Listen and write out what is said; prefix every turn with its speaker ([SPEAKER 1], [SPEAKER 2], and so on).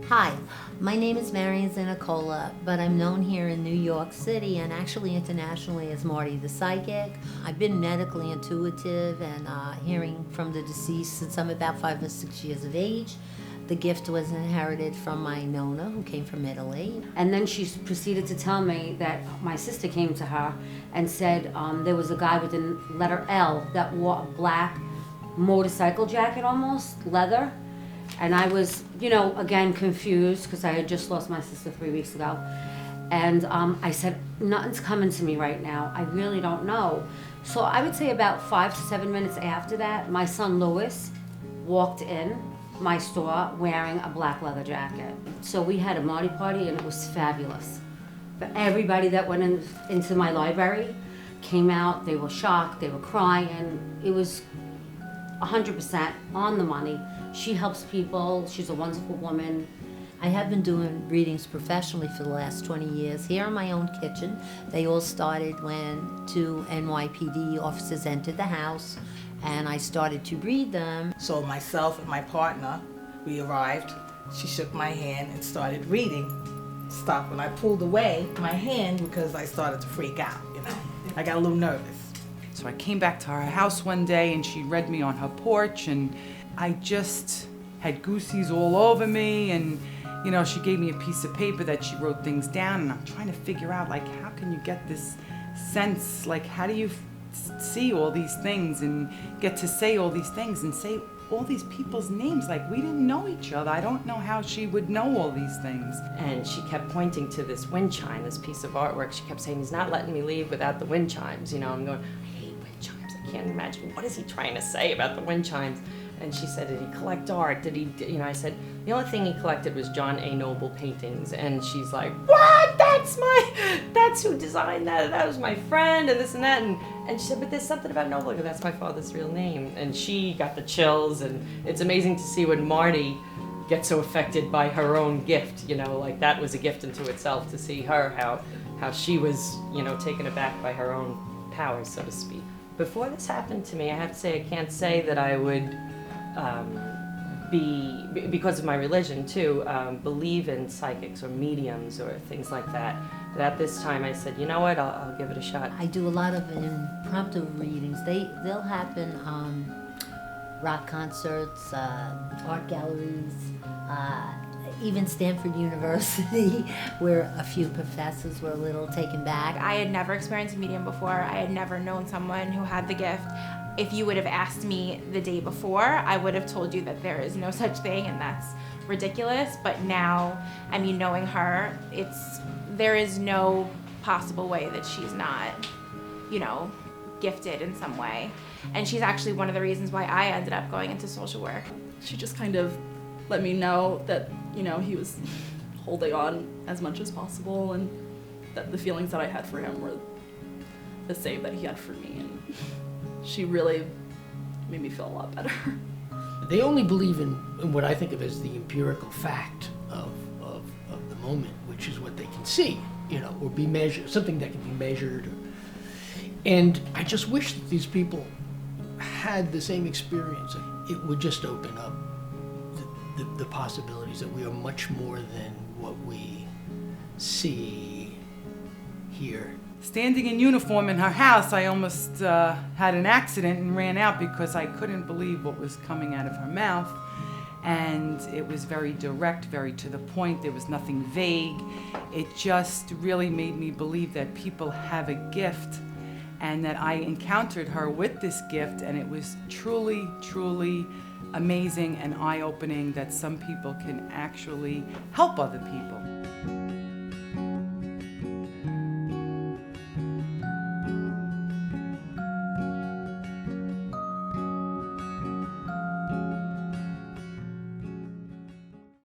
[SPEAKER 1] Hi, my name is Marian Zanicola, but I'm known here in New York City and actually internationally as Marty the Psychic. I've been medically intuitive and hearing from the deceased since I'm about 5 or 6 years of age. The gift was inherited from my Nona, who came from Italy.
[SPEAKER 2] And then she proceeded to tell me that my sister came to her and said there was a guy with the letter L that wore a black motorcycle jacket almost, leather. And I was, again, confused because I had just lost my sister 3 weeks ago. And I said, nothing's coming to me right now. I really don't know. So I would say about 5 to 7 minutes after that, my son Louis walked in my store wearing a black leather jacket. So we had a Marty party and it was fabulous. But everybody that went into my library came out, they were shocked, they were crying. It was 100% on the money. She helps people, she's a wonderful woman.
[SPEAKER 1] I have been doing readings professionally for the last 20 years here in my own kitchen. They all started when 2 NYPD officers entered the house and I started to read them.
[SPEAKER 3] So myself and my partner, we arrived. She shook my hand and started reading. Stopped when I pulled away my hand because I started to freak out, I got a little nervous.
[SPEAKER 4] So I came back to her house one day and she read me on her porch and I just had goosies all over me and she gave me a piece of paper that she wrote things down and I'm trying to figure out how can you get this sense, how do you see all these things and get to say all these things and say all these people's names we didn't know each other. I don't know how she would know all these things.
[SPEAKER 5] And she kept pointing to this wind chime, this piece of artwork. She kept saying, he's not letting me leave without the wind chimes. I'm going, I hate wind chimes. I can't imagine. What is he trying to say about the wind chimes? And she said, did he collect art? Did he, I said, the only thing he collected was John A. Noble paintings. And she's like, what? That's who designed that. That was my friend and this and that. And she said, but there's something about Noble, because that's my father's real name. And she got the chills. And it's amazing to see when Marty gets so affected by her own gift, that was a gift into itself to see her, how she was, taken aback by her own powers, so to speak. Before this happened to me, I have to say, I can't say that I would because of my religion too, believe in psychics or mediums or things like that. But at this time I said, you know what, I'll give it a shot.
[SPEAKER 1] I do a lot of impromptu readings. They'll happen rock concerts, art galleries, even Stanford University, where a few professors were a little taken back.
[SPEAKER 6] I had never experienced a medium before. I had never known someone who had the gift. If you would have asked me the day before, I would have told you that there is no such thing and that's ridiculous. But now, knowing her, there is no possible way that she's not, gifted in some way. And she's actually one of the reasons why I ended up going into social work.
[SPEAKER 7] She just kind of let me know that, he was holding on as much as possible and that the feelings that I had for him were the same that he had for me. And she really made me feel a lot better.
[SPEAKER 8] They only believe in what I think of as the empirical fact of the moment, which is what they can see, or be measured, something that can be measured. And I just wish that these people had the same experience. It would just open up the possibilities that we are much more than what we see here.
[SPEAKER 4] Standing in uniform in her house, I almost had an accident and ran out because I couldn't believe what was coming out of her mouth. And it was very direct, very to the point. There was nothing vague. It just really made me believe that people have a gift and that I encountered her with this gift, and it was truly, truly amazing and eye-opening that some people can actually help other people.